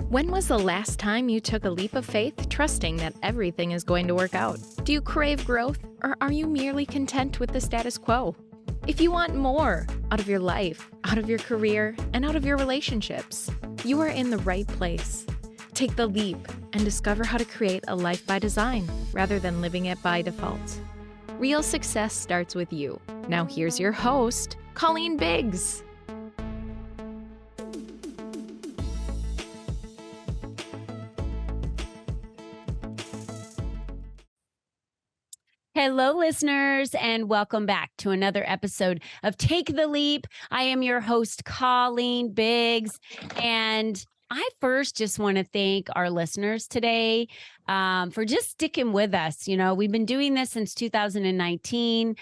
When was the last time you took a leap of faith, trusting that everything is going to work out? Do you crave growth, or are you merely content with the status quo? If you want more out of your life, out of your career, and out of your relationships, you are in the right place. Take the leap and discover how to create a life by design rather than living it by default. Real success starts with you. Now here's your host, Colleen Biggs. Hello, listeners, and welcome back to another episode of Take the Leap. I am your host, Colleen Biggs, and I first just want to thank our listeners today for just sticking with us. You know, we've been doing this since 2019.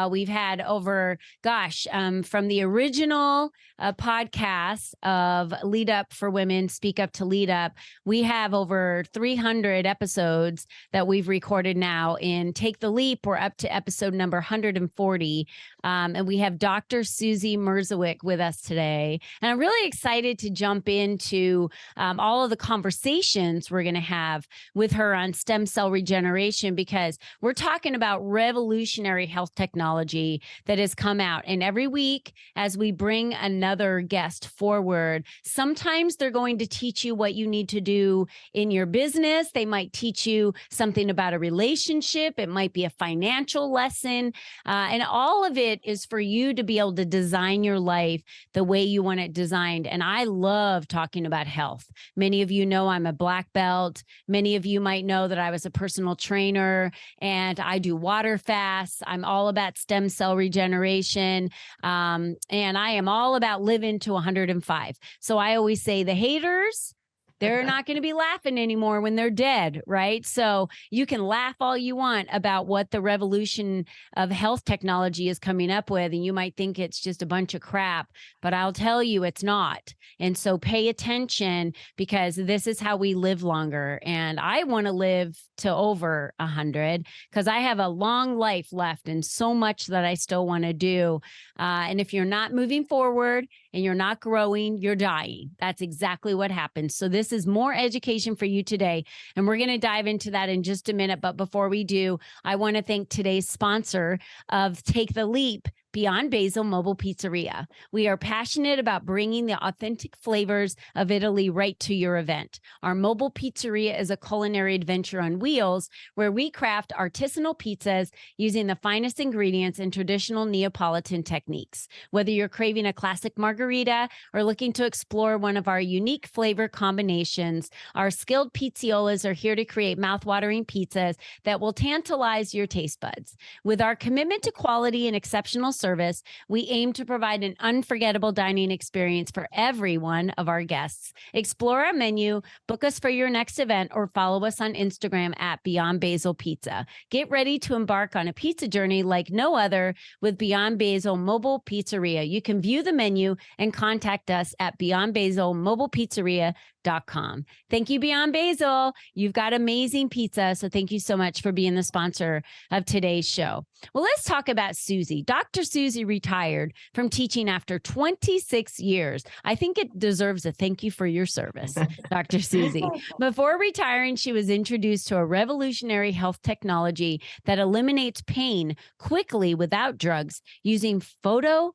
We've had over, from the original podcast of Lead Up for Women, Speak Up to Lead Up, we have over 300 episodes that we've recorded now in Take the Leap. We're up to episode number 140. And we have Dr. Susie Mierzwik with us today. And I'm really excited to jump into all of the conversations we're going to have with her on stem cell regeneration, because we're talking about revolutionary health technology that has come out. And every week, as we bring another guest forward, sometimes they're going to teach you what you need to do in your business. They might teach you something about a relationship. It might be a financial lesson. And all of it is for you to be able to design your life the way you want it designed. And I love talking about health. Many of you know I'm a black belt. Many of you might know that I was a personal trainer and I do water fasts. I'm all about stem cell regeneration. And I am all about living to 105. So I always say the haters, they're not going to be laughing anymore when they're dead, right? So you can laugh all you want about what the revolution of health technology is coming up with, and you might think it's just a bunch of crap, but I'll tell you it's not. And so pay attention, because this is how we live longer. And I want to live to over 100 because I have a long life left and so much that I still want to do. And if you're not moving forward and you're not growing, you're dying. That's exactly what happens. So this is more education for you today. And we're going to dive into that in just a minute. But before we do, I want to thank today's sponsor of Take the Leap, Beyond Basil Mobile Pizzeria. We are passionate about bringing the authentic flavors of Italy right to your event. Our mobile pizzeria is a culinary adventure on wheels where we craft artisanal pizzas using the finest ingredients and traditional Neapolitan techniques. Whether you're craving a classic margarita or looking to explore one of our unique flavor combinations, our skilled pizziolas are here to create mouthwatering pizzas that will tantalize your taste buds. With our commitment to quality and exceptional service, we aim to provide an unforgettable dining experience for every one of our guests. Explore our menu, book us for your next event, or follow us on Instagram at Beyond Basil Pizza. Get ready to embark on a pizza journey like no other with Beyond Basil Mobile Pizzeria. You can view the menu and contact us at beyondbasilmobilepizzeria.com. Thank you, Beyond Basil. You've got amazing pizza, so thank you so much for being the sponsor of today's show. Well, let's talk about Susie. Dr. Susie retired from teaching after 26 years. I think it deserves a thank you for your service, Dr. Susie. Before retiring, she was introduced to a revolutionary health technology that eliminates pain quickly without drugs using phototherapy.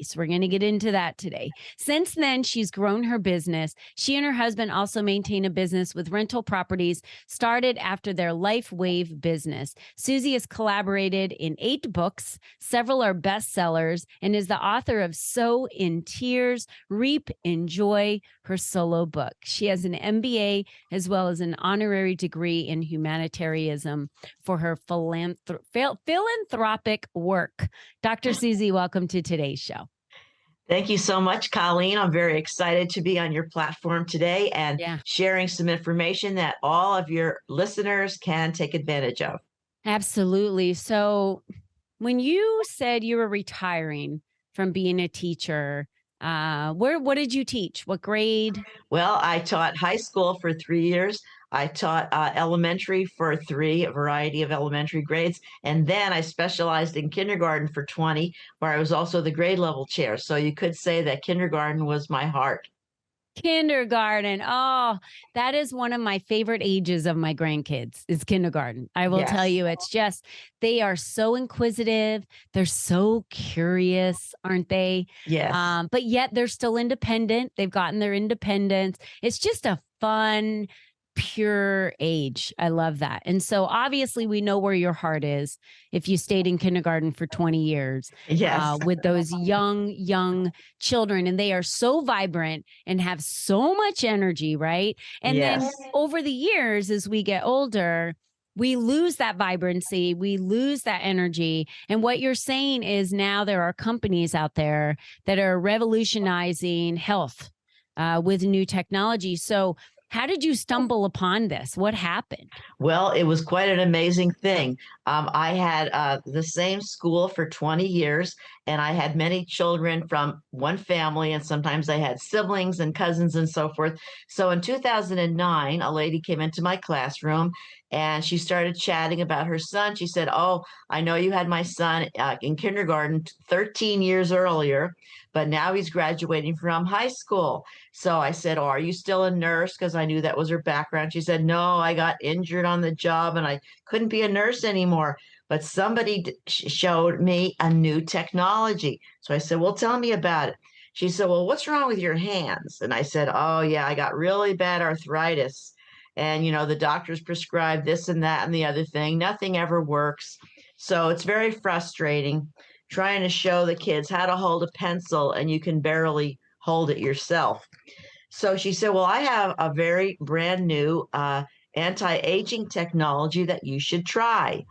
So we're going to get into that today. Since then, she's grown her business. She and her husband also maintain a business with rental properties started after their Life Wave business. Susie has collaborated in 8 books. Several are bestsellers and is the author of Sow in Tears, Reap in Joy, her solo book. She has an MBA as well as an honorary degree in humanitarianism for her philanthropic work. Dr. Susie, welcome to today's show. Thank you so much, Colleen. I'm very excited to be on your platform today and sharing some information that all of your listeners can take advantage of. Absolutely. So when you said you were retiring from being a teacher, what did you teach? What grade? Well, I taught high school for 3 years. I taught elementary for 3, a variety of elementary grades. And then I specialized in kindergarten for 20, where I was also the grade level chair. So you could say that kindergarten was my heart. Kindergarten. Oh, that is one of my favorite ages of my grandkids is kindergarten. I will tell you, it's just, they are so inquisitive. They're so curious, aren't they? Yes. But yet they're still independent. They've gotten their independence. It's just a fun, pure age. I love that. And so obviously we know where your heart is if you stayed in kindergarten for 20 years Yes. with those young children, and they are so vibrant and have so much energy, right? And then over the years, as we get older, we lose that vibrancy, we lose that energy. And what you're saying is now there are companies out there that are revolutionizing health with new technology. So how did you stumble upon this? What happened? Well, it was quite an amazing thing. I had the same school for 20 years, and I had many children from one family, and sometimes I had siblings and cousins and so forth. So in 2009, a lady came into my classroom and she started chatting about her son. She said, "Oh, I know you had my son in kindergarten 13 years earlier, but now he's graduating from high school." So I said, "Oh, are you still a nurse?" Because I knew that was her background. She said, "No, I got injured on the job and I couldn't be a nurse anymore. But somebody showed me a new technology." So I said, "Well, tell me about it." She said, "Well, what's wrong with your hands?" And I said, "Oh, yeah, I got really bad arthritis. And, the doctors prescribed this and that and the other thing. Nothing ever works. So it's very frustrating trying to show the kids how to hold a pencil and you can barely hold it yourself." So she said, "Well, I have a very brand new anti-aging technology that you should try."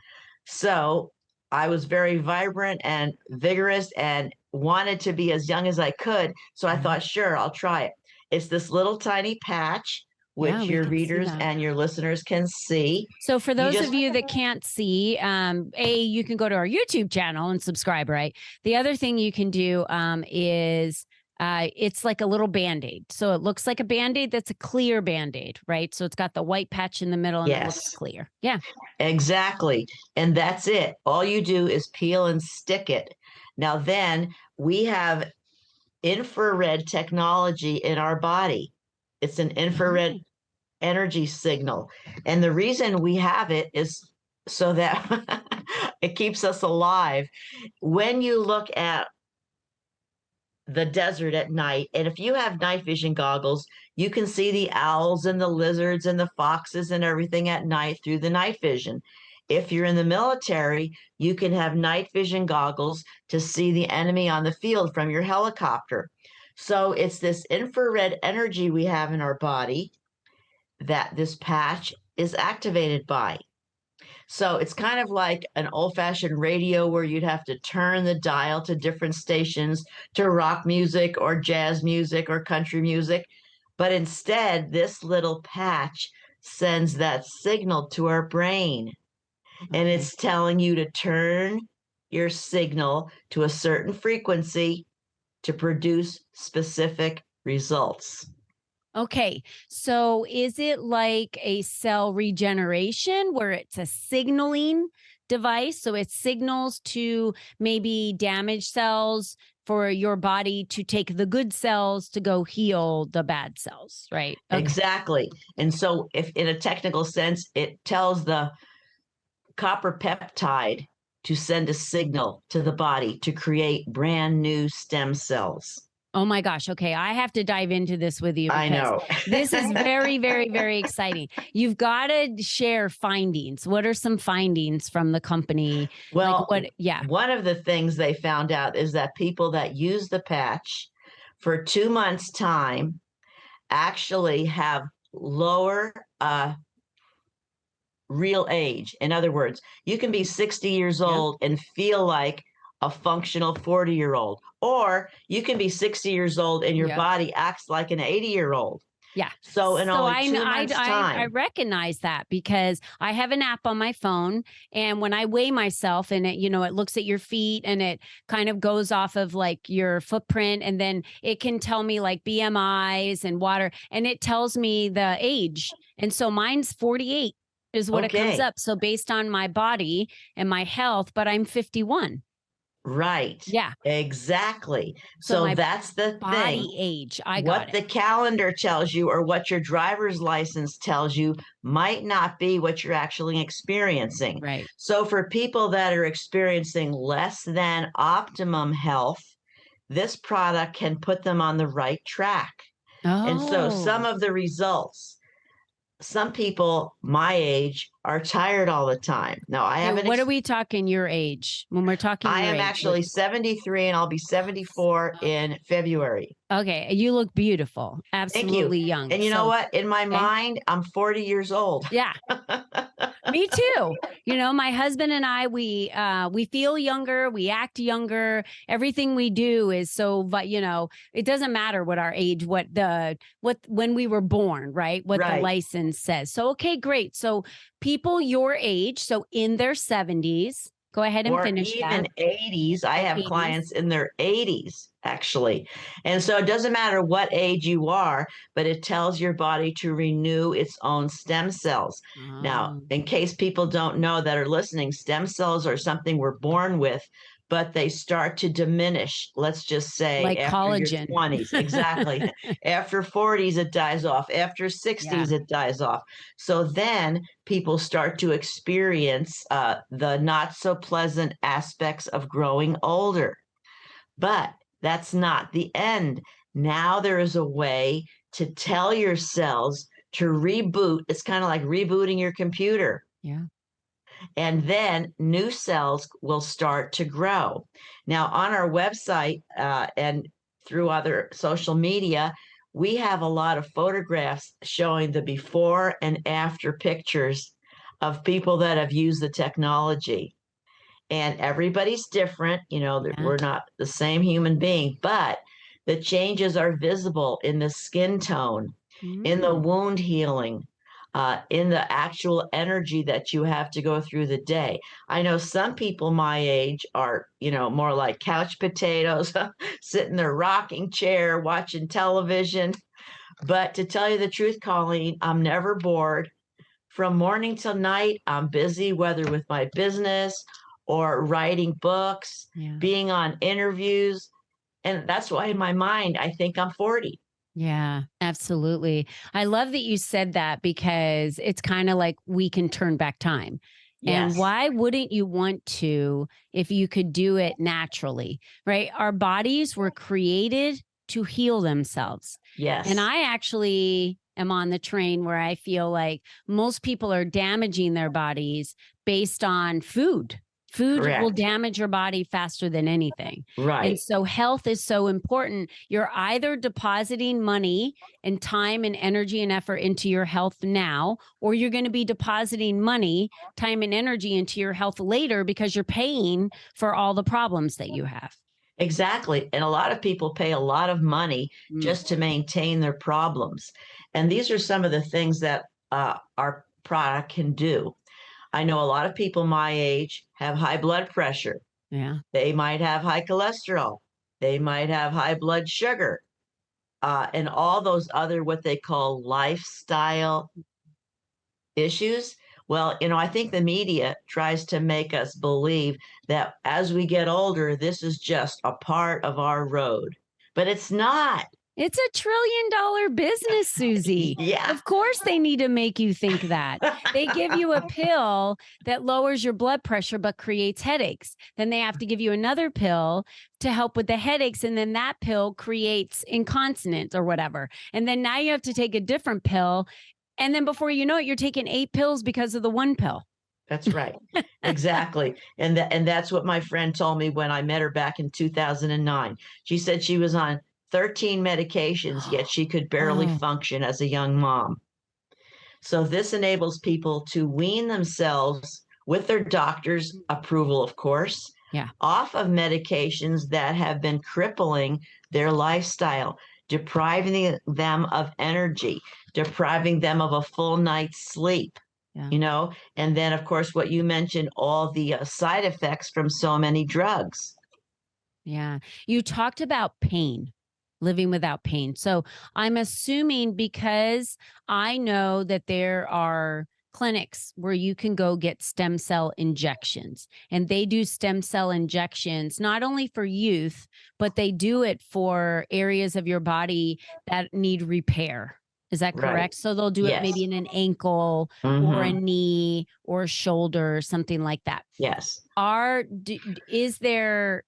So I was very vibrant and vigorous and wanted to be as young as I could. So I thought, sure, I'll try it. It's this little tiny patch, which your readers and your listeners can see. So for those of you that can't see, you can go to our YouTube channel and subscribe, right? The other thing you can do is it's like a little Band-Aid. So it looks like a Band-Aid that's a clear Band-Aid, right? So it's got the white patch in the middle and it looks clear. Yeah. Exactly. And that's it. All you do is peel and stick it. Now then, we have infrared technology in our body. It's an infrared energy signal. And the reason we have it is so that it keeps us alive. When you look at the desert at night, and if you have night vision goggles, you can see the owls and the lizards and the foxes and everything at night through the night vision. If you're in the military, you can have night vision goggles to see the enemy on the field from your helicopter. So it's this infrared energy we have in our body that this patch is activated by. So it's kind of like an old-fashioned radio where you'd have to turn the dial to different stations to rock music or jazz music or country music. But instead, this little patch sends that signal to our brain. And it's telling you to turn your signal to a certain frequency to produce specific results. Okay. So is it like a cell regeneration where it's a signaling device? So it signals to maybe damaged cells for your body to take the good cells to go heal the bad cells, right? Okay. Exactly. And so if in a technical sense, it tells the copper peptide to send a signal to the body to create brand new stem cells. Oh my gosh. Okay. I have to dive into this with you. I know. This is very, very, very exciting. You've got to share findings. What are some findings from the company? Well, one of the things they found out is that people that use the patch for 2 months' time actually have lower real age. In other words, you can be 60 years old and feel like a functional 40-year-old, or you can be 60 years old and your body acts like an 80-year-old. Yeah. So in only 2 months' time. I recognize that because I have an app on my phone, and when I weigh myself and it, it looks at your feet and it kind of goes off of like your footprint, and then it can tell me like BMIs and water, and it tells me the age. And so mine's 48 is what it comes up. So based on my body and my health, but I'm 51. Right. Yeah. Exactly. So So my that's the thing. body age. I got What it. the calendar tells you or what your driver's license tells you might not be what you're actually experiencing. Right. So for people that are experiencing less than optimum health, this product can put them on the right track. And so some Oh. of the results, some people my age are tired all the time. Now I Okay, haven't what are we talking your age? When we're talking I your am age, actually 73 and I'll be 74 in February. okay, you look beautiful. Thank you. Absolutely young. And you know So, what? In my okay. mind, I'm 40 years old. Yeah. Me too. You know, my husband and I, we feel younger, we act younger. Everything we do is so, but you know, it doesn't matter what our age, what when we were born, right? What the Right. license says. So, okay, great. So, people your age, so in their 70s, go ahead and Or finish even that. 80s. I Or have 80s. clients in their 80s, actually. And so it doesn't matter what age you are, but it tells your body to renew its own stem cells. Now, Oh, in case people don't know that are listening, stem cells are something we're born with, but they start to diminish, let's just say, like after your collagen. 20s. Exactly. After 40s, it dies off. After Yeah. 60s, it dies off. So then people start to experience the not so pleasant aspects of growing older. But that's not the end. Now there is a way to tell your cells to reboot. It's kind of like rebooting your computer. Yeah. And then new cells will start to grow. Now, on our website and through other social media, we have a lot of photographs showing the before and after pictures of people that have used the technology. And everybody's different, you know, Yeah. we're not the same human being, but the changes are visible in the skin tone, in the Mm. wound healing, in the actual energy that you have to go through the day. I know some people my age are, you know, more like couch potatoes, sit in their rocking chair, watching television. But to tell you the truth, Colleen, I'm never bored. From morning till night, I'm busy, whether with my business or writing books, Yeah. being on interviews. And that's why in my mind, I think I'm 40. Yeah, absolutely. I love that you said that because it's kind of like we can turn back time. And Yes. why wouldn't you want to if you could do it naturally, right? Our bodies were created to heal themselves. And Yes. I actually am on the train where I feel like most people are damaging their bodies based on food. Food will Correct. damage your body faster than anything. And Right. so health is so important. You're either depositing money and time and energy and effort into your health now, or you're going to be depositing money, time, and energy into your health later because you're paying for all the problems that you have. Exactly. And a lot of people pay a lot of money Mm. just to maintain their problems. And these are some of the things that our product can do. I know a lot of people my age have high blood pressure. Yeah. They might have high cholesterol. They might have high blood sugar, and all those other what they call lifestyle issues. Well, you know, I think the media tries to make us believe that as we get older, this is just a part of our road, but it's not. It's $1 trillion business, Susie. Yeah. Of course, they need to make you think that. They give you a pill that lowers your blood pressure but creates headaches. Then they have to give you another pill to help with the headaches. And then that pill creates incontinence or whatever. And then now you have to take a different pill. And then before you know it, you're taking 8 pills because of the one pill. That's right. Exactly. And that's what my friend told me when I met her back in 2009. She said she was on 13 medications, yet she could barely Oh, function as a young mom. So this enables people to wean themselves with their doctor's approval, of course, yeah. off of medications that have been crippling their lifestyle, depriving them of energy, depriving them of a full night's sleep. Yeah. You know, and then of course what you mentioned, all the side effects from so many drugs. Yeah. You talked about pain, living without pain. So I'm assuming because I know that there are clinics where you can go get stem cell injections, and they do stem cell injections not only for youth, but they do it for areas of your body that need repair. Is that Right. correct? So they'll do it maybe Yes. in an ankle or a knee or a shoulder, something like that. Yes. Is there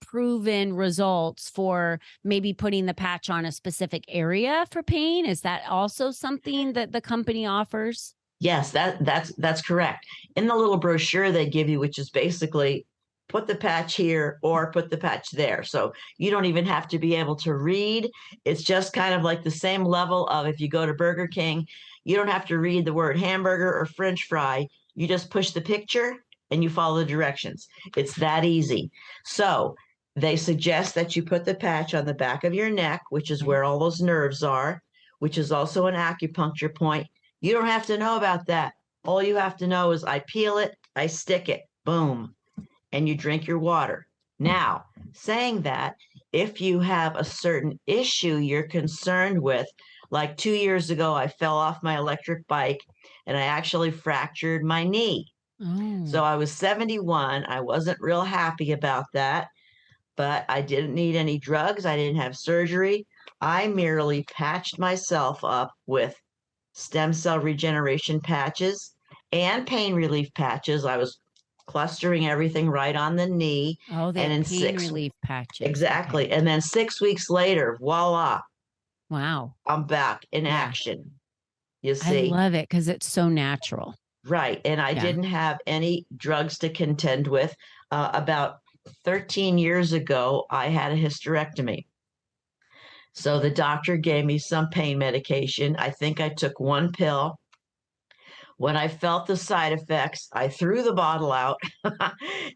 proven results for maybe putting the patch on a specific area for pain? Is that also something that the company offers? Yes, that's correct. In the little brochure they give you, which is basically put the patch here or put the patch there. So you don't even have to be able to read. It's just kind of like the same level of if you go to Burger King, you don't have to read the word hamburger or French fry. You just push the picture and you follow the directions. It's that easy. So they suggest that you put the patch on the back of your neck, which is where all those nerves are, which is also an acupuncture point. You don't have to know about that. All you have to know is I peel it, I stick it, boom, and you drink your water. Now, saying that, if you have a certain issue you're concerned with, like 2 years ago, I fell off my electric bike and I actually fractured my knee. So I was 71. I wasn't real happy about that, but I didn't need any drugs. I didn't have surgery. I merely patched myself up with stem cell regeneration patches and pain relief patches. I was clustering everything right on the knee. Oh, they and have in pain six relief patches. exactly. Okay. And then 6 weeks later, voila, Wow. I'm back in Yeah. action. You I see, love it because it's so natural. right. And I Yeah. didn't have any drugs to contend with. About 13 years ago, I had a hysterectomy. So the doctor gave me some pain medication. I think I took one pill. When I felt the side effects, I threw the bottle out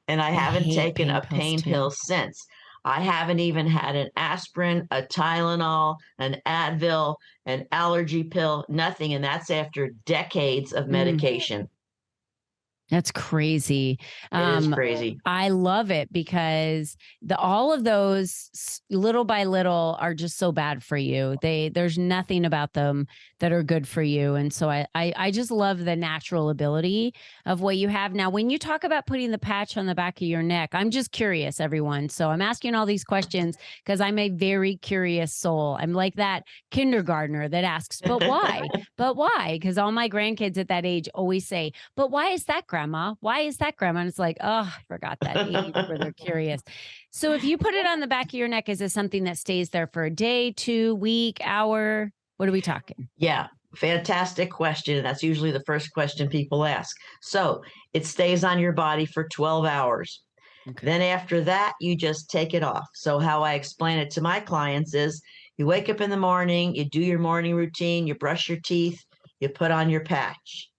and I haven't hate taken pain a pills pain too. pill since. I haven't even had an aspirin, a Tylenol, an Advil, an allergy pill, nothing. And that's after decades of medication. That's crazy. It is crazy. I love it because all of those little by little are just so bad for you. There's nothing about them that are good for you. And so I just love the natural ability of what you have. Now, when you talk about putting the patch on the back of your neck, I'm just curious, everyone. So I'm asking all these questions because I'm a very curious soul. I'm like that kindergartner that asks, but why? But why? Because all my grandkids at that age always say, but why is that, Grandma? Why is that, Grandma? And it's like, oh, I forgot that age where they're curious. So if you put it on the back of your neck, is it something that stays there for a day, 2 week, hour? What are we talking? Yeah, fantastic question. That's usually the first question people ask. So it stays on your body for 12 hours. Okay. Then after that, you just take it off. So how I explain it to my clients is you wake up in the morning, you do your morning routine, you brush your teeth, you put on your patch.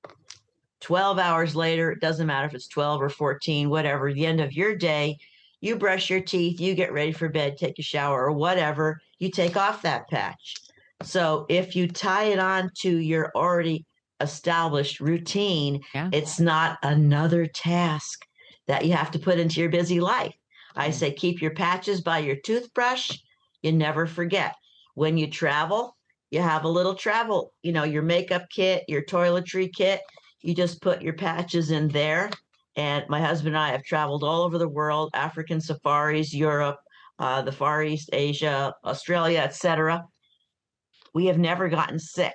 12 hours later, it doesn't matter if it's 12 or 14, whatever, the end of your day, you brush your teeth, you get ready for bed, take a shower or whatever, you take off that patch. So if you tie it on to your already established routine, it's not another task that you have to put into your busy life. I say keep your patches by your toothbrush. You never forget. When you travel, you have a little travel, your makeup kit, your toiletry kit. You just put your patches in there. And my husband and I have traveled all over the world, African safaris, Europe, the Far East, Asia, Australia, etc. We have never gotten sick.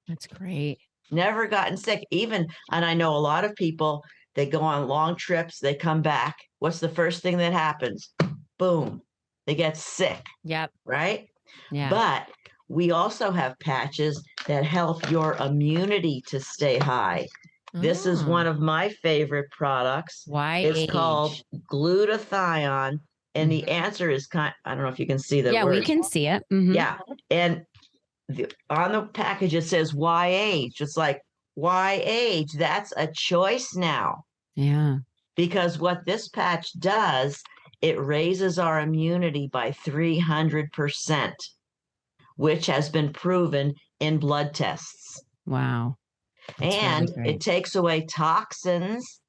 That's great. Never gotten sick. And I know a lot of people, they go on long trips, they come back. What's the first thing that happens? Boom, they get sick. Yep. Right? Yeah. But we also have patches that help your immunity to stay high. This is one of my favorite products. Why? It's called glutathione. And the answer is I don't know if you can see the word. We can see it. Yeah. And on the package, it says, why age? It's like, why age? That's a choice now. Yeah. Because what this patch does, it raises our immunity by 300%. Which has been proven in blood tests. Wow. That's and really it takes away toxins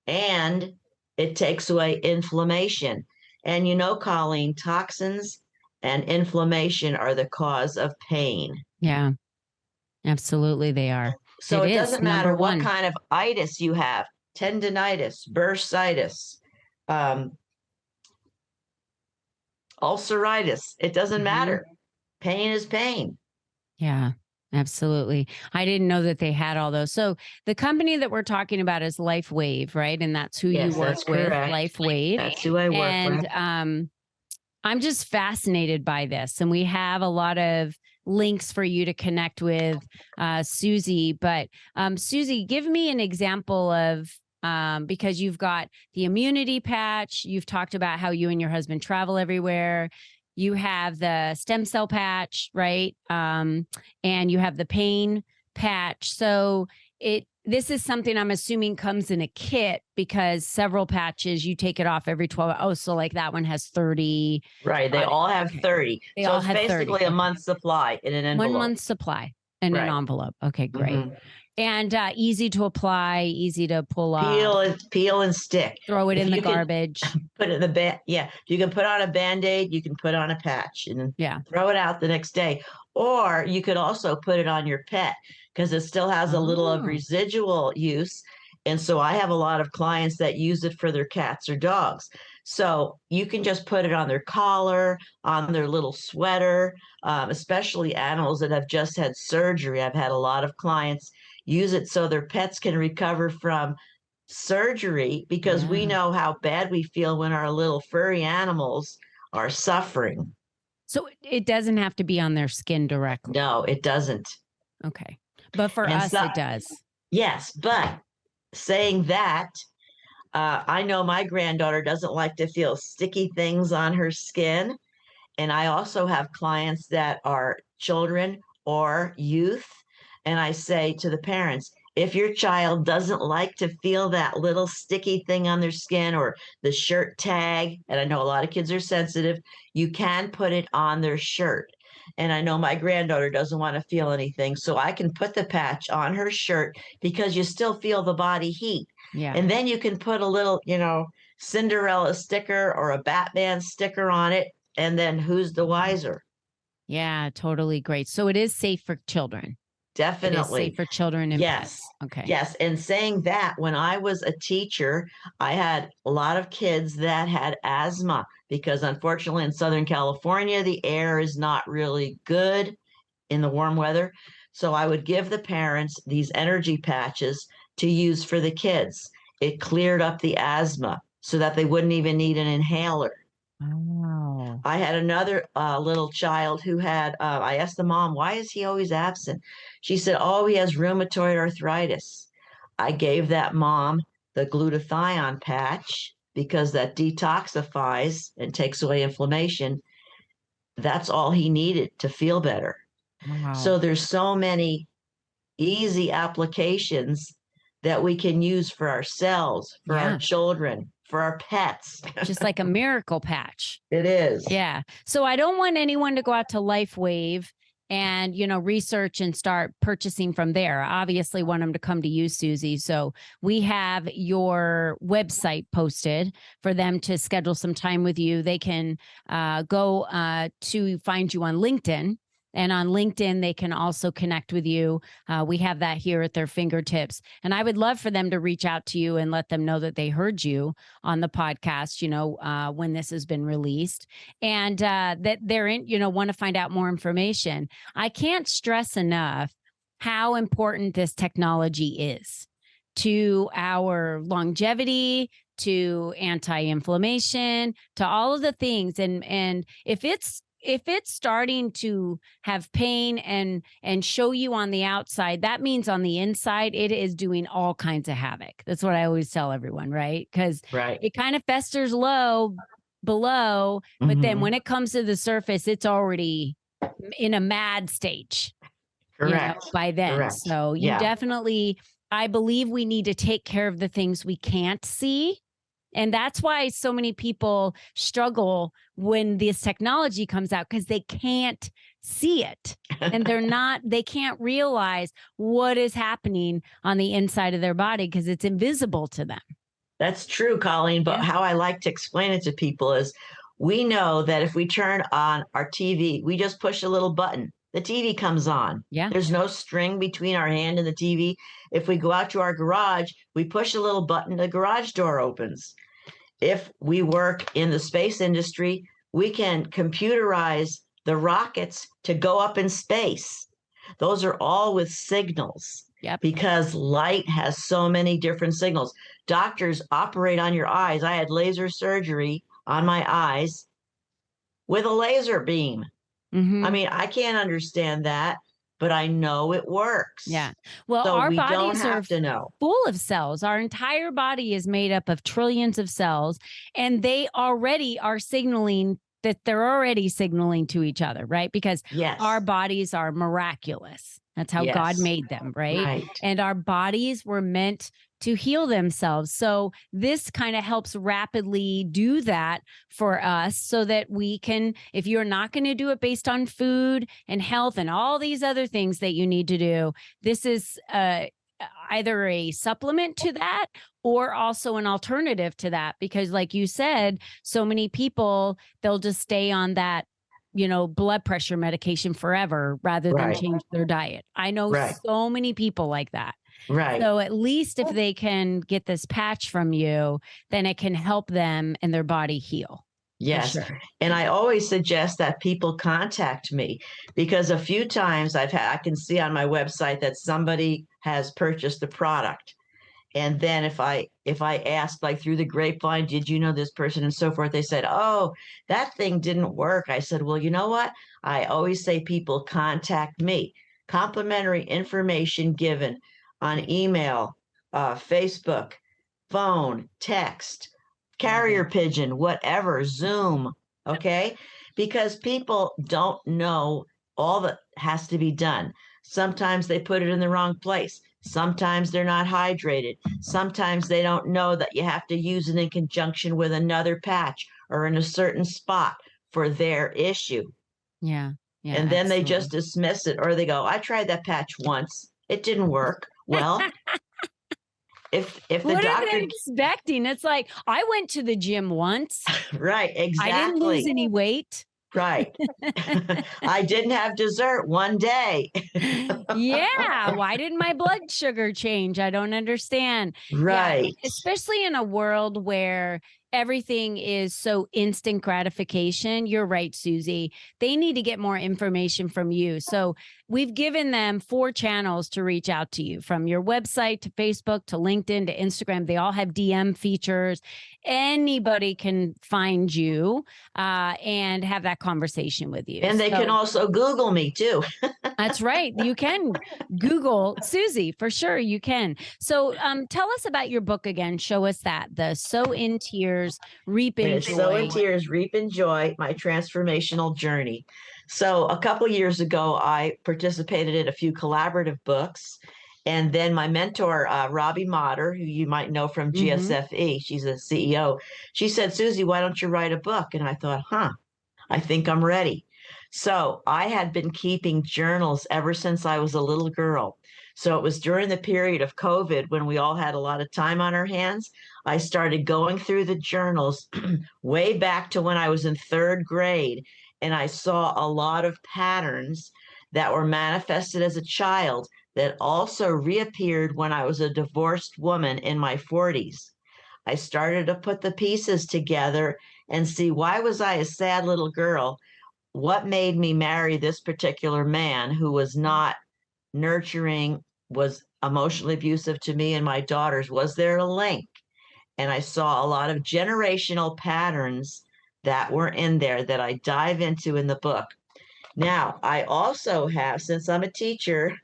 and it takes away inflammation. And Colleen, toxins and inflammation are the cause of pain. Yeah, absolutely they are. So it doesn't matter number what one. kind of itis you have, tendinitis, bursitis, um, ulceritis. It doesn't matter. Pain is pain. Yeah, absolutely. I didn't know that they had all those. So the company that we're talking about is LifeWave, right? And that's who you Yes, work that's with, correct. LifeWave. That's who I work with. And I'm just fascinated by this. And we have a lot of links for you to connect with Susie. But Susie, give me an example of, because you've got the immunity patch, you've talked about how you and your husband travel everywhere. You have the stem cell patch, right? And you have the pain patch. So this is something I'm assuming comes in a kit, because several patches, you take it off every 12 hours. Oh, so like that one has 30. Right. They all have 30. They so all it's have 30. basically a month's supply in an envelope. 1 month supply in an envelope. Okay, great. Mhm. And easy to apply, easy to pull off. Peel and stick. Throw it If in the you can garbage. Put it in the band. Yeah. You can put on a Band-Aid, you can put on a patch and throw it out the next day. Or you could also put it on your pet, because it still has a little of residual use. And so I have a lot of clients that use it for their cats or dogs. So you can just put it on their collar, on their little sweater, especially animals that have just had surgery. I've had a lot of clients use it so their pets can recover from surgery, because we know how bad we feel when our little furry animals are suffering. So it doesn't have to be on their skin directly. No, it doesn't. Okay. But for us, it does. Yes. But saying that, I know my granddaughter doesn't like to feel sticky things on her skin. And I also have clients that are children or youth. And I say to the parents, if your child doesn't like to feel that little sticky thing on their skin or the shirt tag, and I know a lot of kids are sensitive, you can put it on their shirt. And I know my granddaughter doesn't want to feel anything, so I can put the patch on her shirt, because you still feel the body heat. Yeah. And then you can put a little, Cinderella sticker or a Batman sticker on it, and then who's the wiser? Yeah, totally great. So it is safe for children. Definitely. It is safe for children and yes. pets. Okay. Yes. And saying that, when I was a teacher, I had a lot of kids that had asthma, because unfortunately in Southern California, the air is not really good in the warm weather. So I would give the parents these energy patches to use for the kids. It cleared up the asthma so that they wouldn't even need an inhaler. Oh. I had another little child who had, I asked the mom, why is he always absent? She said, oh, he has rheumatoid arthritis. I gave that mom the glutathione patch, because that detoxifies and takes away inflammation. That's all he needed to feel better. Wow. So there's so many easy applications that we can use for ourselves, for our children, for our pets. Just like a miracle patch. It is. Yeah. So I don't want anyone to go out to LifeWave and, research and start purchasing from there. I obviously want them to come to you, Susie. So we have your website posted for them to schedule some time with you. They can go to find you on LinkedIn. And on LinkedIn, they can also connect with you. We have that here at their fingertips. And I would love for them to reach out to you and let them know that they heard you on the podcast, when this has been released, and that they're in, want to find out more information. I can't stress enough how important this technology is to our longevity, to anti-inflammation, to all of the things. And if it's starting to have pain and show you on the outside, that means on the inside, it is doing all kinds of havoc. That's what I always tell everyone, right? Because it kind of festers low below, but then when it comes to the surface, it's already in a mad stage. Correct. By then. Correct. So you definitely, I believe we need to take care of the things we can't see. And that's why so many people struggle when this technology comes out, because they can't see it and they can't realize what is happening on the inside of their body, because it's invisible to them. That's true, Colleen. But how I like to explain it to people is, we know that if we turn on our TV, we just push a little button the TV comes on. Yeah. There's no string between our hand and the TV. If we go out to our garage, we push a little button, the garage door opens. If we work in the space industry, we can computerize the rockets to go up in space. Those are all with signals. Yep. Because light has so many different signals. Doctors operate on your eyes. I had laser surgery on my eyes with a laser beam. Mm-hmm. I mean, I can't understand that, but I know it works. Yeah. Well, so our we don't bodies are have to know. full of cells. Our entire body is made up of trillions of cells, and they already are signaling that they're already signaling to each other, right? Because Yes. our bodies are miraculous. That's how Yes. God made them, right? Right. And our bodies were meant to heal themselves. So this kind of helps rapidly do that for us so that we can, if you're not going to do it based on food and health and all these other things that you need to do, this is either a supplement to that or also an alternative to that. Because like you said, so many people, they'll just stay on that, blood pressure medication forever rather than change their diet. I know so many people like that. Right. So at least if they can get this patch from you, then it can help them and their body heal. Yes. Sure. And I always suggest that people contact me because a few times I can see on my website that somebody has purchased the product. And then if I asked like through the grapevine, did you know this person and so forth, they said, oh, that thing didn't work. I said, well, you know what? I always say people contact me. Complimentary information given on email, Facebook, phone, text, carrier pigeon, whatever, Zoom. Okay. Because people don't know all that has to be done. Sometimes they put it in the wrong place. Sometimes they're not hydrated. Sometimes they don't know that you have to use it in conjunction with another patch or in a certain spot for their issue. Yeah. Yeah. And then they just dismiss it or they go, I tried that patch once. It didn't work. Well, if the what doctor are they expecting? It's like, I went to the gym once. Right, exactly. I didn't lose any weight. Right. I didn't have dessert one day. Yeah. Why didn't my blood sugar change? I don't understand. Right. Yeah, especially in a world where everything is so instant gratification. You're right, Susie. They need to get more information from you. So we've given them 4 channels to reach out to you, from your website to Facebook to LinkedIn to Instagram. They all have DM features. Anybody can find you and have that conversation with you. And they can also Google me too. That's right. You can Google Susie for sure. You can. So tell us about your book again. Show us that. The Sow in Tears, Reap in Joy. Sow in Tears, Reap in Joy, my transformational journey. So a couple years ago, I participated in a few collaborative books. And then my mentor, Robbie Motter, who you might know from GSFE, she's a CEO. She said, Susie, why don't you write a book? And I thought, I think I'm ready. So I had been keeping journals ever since I was a little girl. So it was during the period of COVID when we all had a lot of time on our hands. I started going through the journals way back to when I was in 3rd grade. And I saw a lot of patterns that were manifested as a child that also reappeared when I was a divorced woman in my 40s. I started to put the pieces together and see, why was I a sad little girl? What made me marry this particular man who was not nurturing, was emotionally abusive to me and my daughters? Was there a link? And I saw a lot of generational patterns that were in there that I dive into in the book. Now, I also have, since I'm a teacher,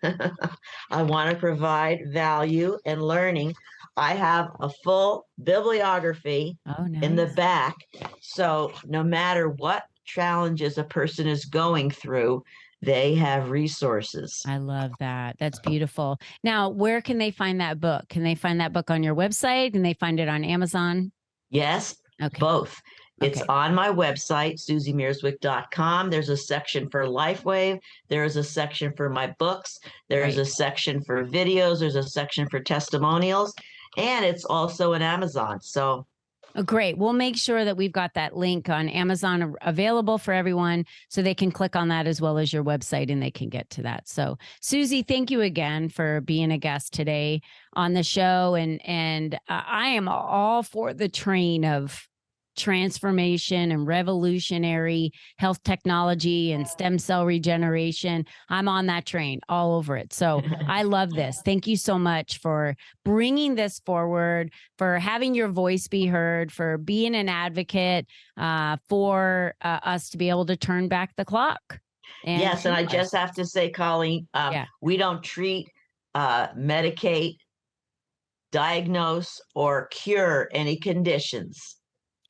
I want to provide value and learning. I have a full bibliography in the back. So no matter what challenges a person is going through, they have resources. I love that. That's beautiful. Now, where can they find that book? Can they find that book on your website? Can they find it on Amazon? Yes, both. It's on my website, susiemierzwik.com. There's a section for LifeWave. There's a section for my books. There's a section for videos. There's a section for testimonials. And it's also on Amazon. So Oh, great. We'll make sure that we've got that link on Amazon available for everyone so they can click on that as well as your website and they can get to that. So, Susie, thank you again for being a guest today on the show. And I am all for the train of transformation and revolutionary health technology and stem cell regeneration. I'm on that train, all over it. So I love this. Thank you so much for bringing this forward, for having your voice be heard, for being an advocate for us to be able to turn back the clock. Yes, and I just have to say, Colleen, we don't treat, medicate, diagnose, or cure any conditions.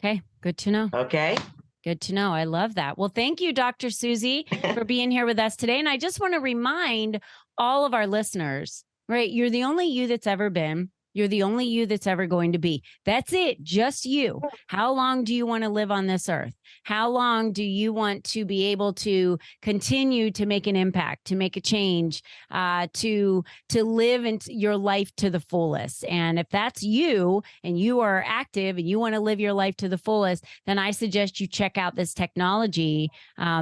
Okay, good to know. Okay. Good to know. I love that. Well, thank you, Dr. Susie, for being here with us today. And I just want to remind all of our listeners, right? You're the only you that's ever been. You're the only you that's ever going to be. That's it. Just you. How long do you want to live on this earth? How long do you want to be able to continue to make an impact, to make a change, to live into your life to the fullest? And if that's you and you are active and you want to live your life to the fullest, then I suggest you check out this technology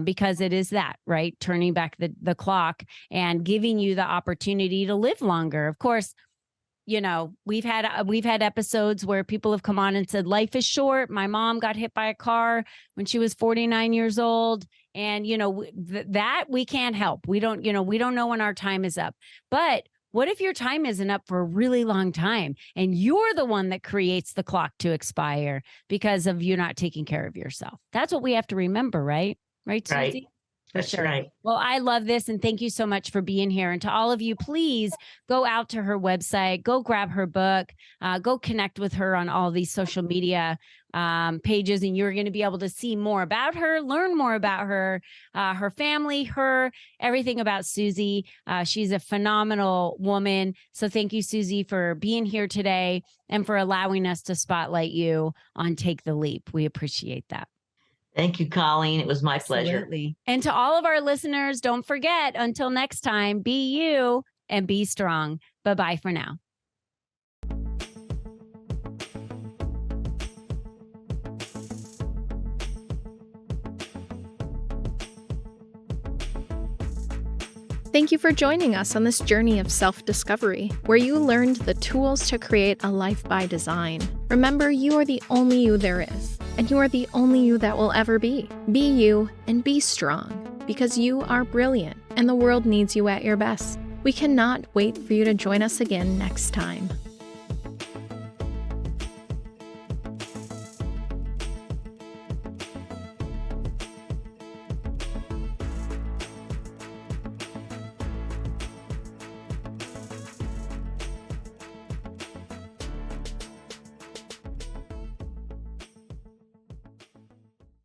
because it is that, right? Turning back the clock and giving you the opportunity to live longer. Of course, you know, we've had episodes where people have come on and said, life is short. My mom got hit by a car when she was 49 years old. And, you know, that we can't help. We don't know when our time is up. But what if your time isn't up for a really long time and you're the one that creates the clock to expire because of you not taking care of yourself? That's what we have to remember, right? Right, Susie? Right. That's sure. Right. Well, I love this. And thank you so much for being here. And to all of you, please go out to her website, go grab her book, go connect with her on all these social media pages. And you're going to be able to see more about her, learn more about her, her family, everything about Susie. She's a phenomenal woman. So thank you, Susie, for being here today and for allowing us to spotlight you on Take the Leap. We appreciate that. Thank you, Colleen. It was my pleasure. Absolutely. And to all of our listeners, don't forget, until next time, be you and be strong. Bye-bye for now. Thank you for joining us on this journey of self-discovery, where you learned the tools to create a life by design. Remember, you are the only you there is, and you are the only you that will ever be. Be you and be strong, because you are brilliant, and the world needs you at your best. We cannot wait for you to join us again next time.